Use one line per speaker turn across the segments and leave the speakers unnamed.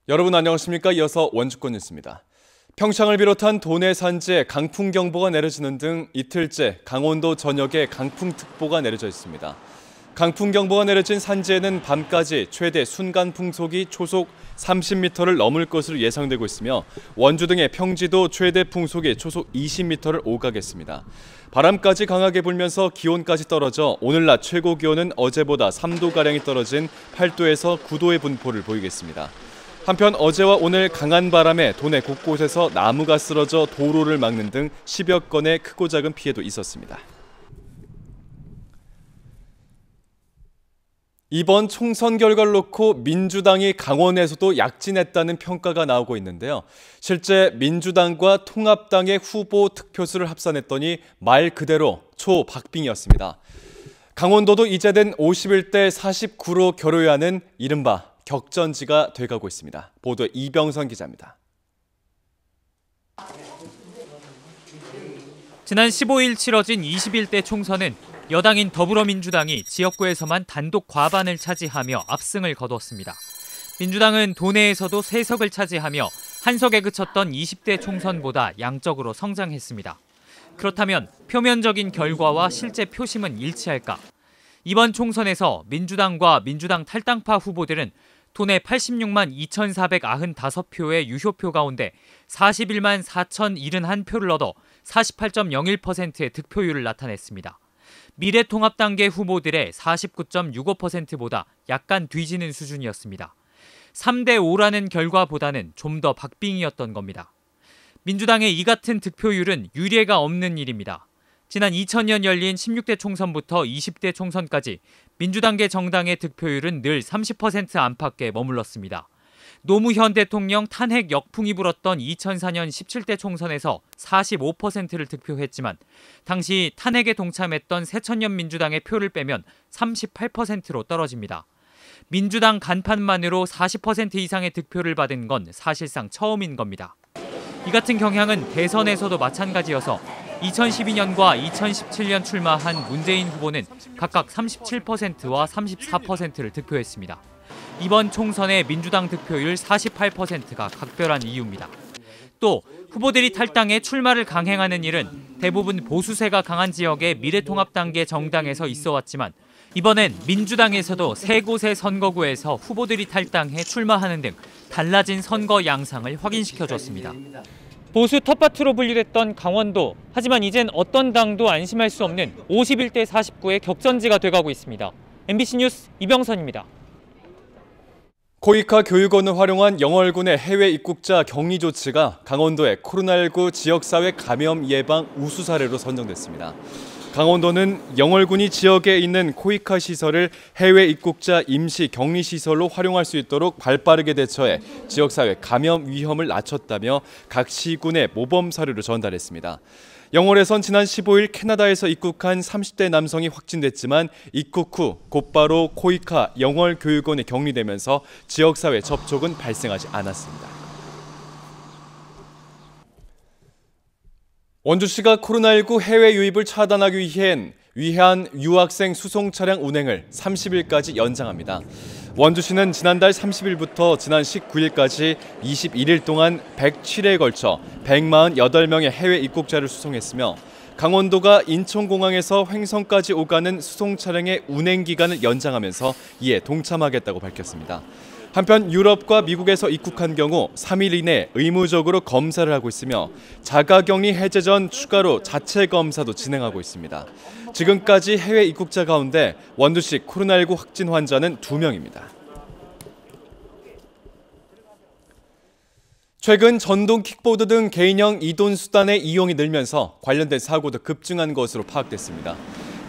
여러분 안녕하십니까? 이어서 원주권 뉴스입니다. 평창을 비롯한 도내 산지에 강풍경보가 내려지는 등 이틀째 강원도 전역에 강풍특보가 내려져 있습니다. 강풍경보가 내려진 산지에는 밤까지 최대 순간풍속이 초속 30m를 넘을 것으로 예상되고 있으며 원주 등의 평지도 최대 풍속이 초속 20m를 오가겠습니다. 바람까지 강하게 불면서 기온까지 떨어져 오늘 낮 최고 기온은 어제보다 3도가량이 떨어진 8도에서 9도의 분포를 보이겠습니다. 한편 어제와 오늘 강한 바람에 도내 곳곳에서 나무가 쓰러져 도로를 막는 등 10여 건의 크고 작은 피해도 있었습니다. 이번 총선 결과를 놓고 민주당이 강원에서도 약진했다는 평가가 나오고 있는데요. 실제 민주당과 통합당의 후보 득표수를 합산했더니 말 그대로 초박빙이었습니다. 강원도도 이제는 51대 49로 결여해야 하는 이른바 격전지가 돼가고 있습니다. 보도에 이병선 기자입니다.
지난 15일 치러진 21대 총선은 여당인 더불어민주당이 지역구에서만 단독 과반을 차지하며 압승을 거뒀습니다. 민주당은 도내에서도 3석을 차지하며 한 석에 그쳤던 20대 총선보다 양적으로 성장했습니다. 그렇다면 표면적인 결과와 실제 표심은 일치할까? 이번 총선에서 민주당과 민주당 탈당파 후보들은 도내 86만 2,495표의 유효표 가운데 41만 4,071표를 얻어 48.01%의 득표율을 나타냈습니다. 미래통합당계 후보들의 49.65%보다 약간 뒤지는 수준이었습니다. 3대 5라는 결과보다는 좀 더 박빙이었던 겁니다. 민주당의 이 같은 득표율은 유례가 없는 일입니다. 지난 2000년 열린 16대 총선부터 20대 총선까지 민주당계 정당의 득표율은 늘 30% 안팎에 머물렀습니다. 노무현 대통령 탄핵 역풍이 불었던 2004년 17대 총선에서 45%를 득표했지만 당시 탄핵에 동참했던 새천년 민주당의 표를 빼면 38%로 떨어집니다. 민주당 간판만으로 40% 이상의 득표를 받은 건 사실상 처음인 겁니다. 이 같은 경향은 대선에서도 마찬가지여서 2012년과 2017년 출마한 문재인 후보는 각각 37%와 34%를 득표했습니다. 이번 총선의 민주당 득표율 48%가 각별한 이유입니다. 또 후보들이 탈당해 출마를 강행하는 일은 대부분 보수세가 강한 지역의 미래통합당계 정당에서 있어왔지만 이번엔 민주당에서도 3곳의 선거구에서 후보들이 탈당해 출마하는 등 달라진 선거 양상을 확인시켜줬습니다. 보수 텃밭으로 분류됐던 강원도, 하지만 이젠 어떤 당도 안심할 수 없는 51대 49의 격전지가 돼가고 있습니다. MBC 뉴스 이병선입니다.
코이카 교육원을 활용한 영월군의 해외 입국자 격리 조치가 강원도의 코로나19 지역사회 감염 예방 우수 사례로 선정됐습니다. 강원도는 영월군이 지역에 있는 코이카 시설을 해외 입국자 임시 격리 시설로 활용할 수 있도록 발빠르게 대처해 지역사회 감염 위험을 낮췄다며 각 시군의 모범 사례를 전달했습니다. 영월에선 지난 15일 캐나다에서 입국한 30대 남성이 확진됐지만 입국 후 곧바로 코이카 영월 교육원에 격리되면서 지역사회 접촉은 발생하지 않았습니다. 원주시가 코로나19 해외 유입을 차단하기 위한 유학생 수송 차량 운행을 30일까지 연장합니다. 원주시는 지난달 30일부터 지난 19일까지 21일 동안 107회에 걸쳐 148명의 해외 입국자를 수송했으며 강원도가 인천공항에서 횡성까지 오가는 수송 차량의 운행 기간을 연장하면서 이에 동참하겠다고 밝혔습니다. 한편 유럽과 미국에서 입국한 경우 3일 이내 의무적으로 검사를 하고 있으며 자가격리 해제 전 추가로 자체 검사도 진행하고 있습니다. 지금까지 해외 입국자 가운데 원주시 코로나19 확진 환자는 2명입니다. 최근 전동 킥보드 등 개인형 이동수단의 이용이 늘면서 관련된 사고도 급증한 것으로 파악됐습니다.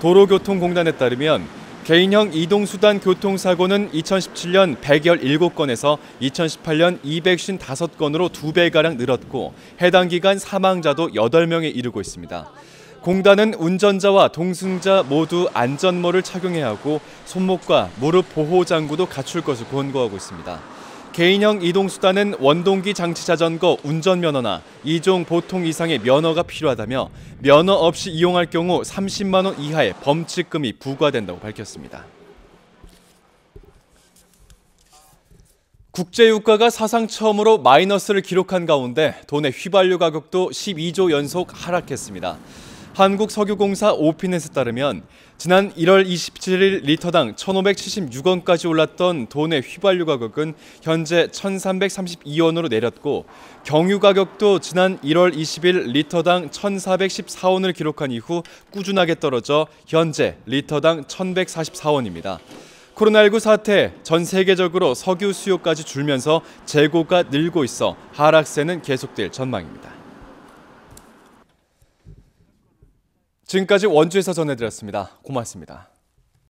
도로교통공단에 따르면 개인형 이동수단 교통사고는 2017년 117건에서 2018년 255건으로 2배가량 늘었고 해당 기간 사망자도 8명에 이르고 있습니다. 공단은 운전자와 동승자 모두 안전모를 착용해야 하고 손목과 무릎 보호 장구도 갖출 것을 권고하고 있습니다. 개인형 이동수단은 원동기 장치자전거 운전면허나 2종 보통 이상의 면허가 필요하다며 면허 없이 이용할 경우 30만 원 이하의 범칙금이 부과된다고 밝혔습니다. 국제유가가 사상 처음으로 마이너스를 기록한 가운데 도내 휘발유 가격도 12조 연속 하락했습니다. 한국석유공사 오피넷에 따르면 지난 1월 27일 리터당 1,576원까지 올랐던 도내 휘발유 가격은 현재 1,332원으로 내렸고 경유 가격도 지난 1월 20일 리터당 1,414원을 기록한 이후 꾸준하게 떨어져 현재 리터당 1,144원입니다. 코로나19 사태, 전 세계적으로 석유 수요까지 줄면서 재고가 늘고 있어 하락세는 계속될 전망입니다. 지금까지 원주에서 전해드렸습니다. 고맙습니다.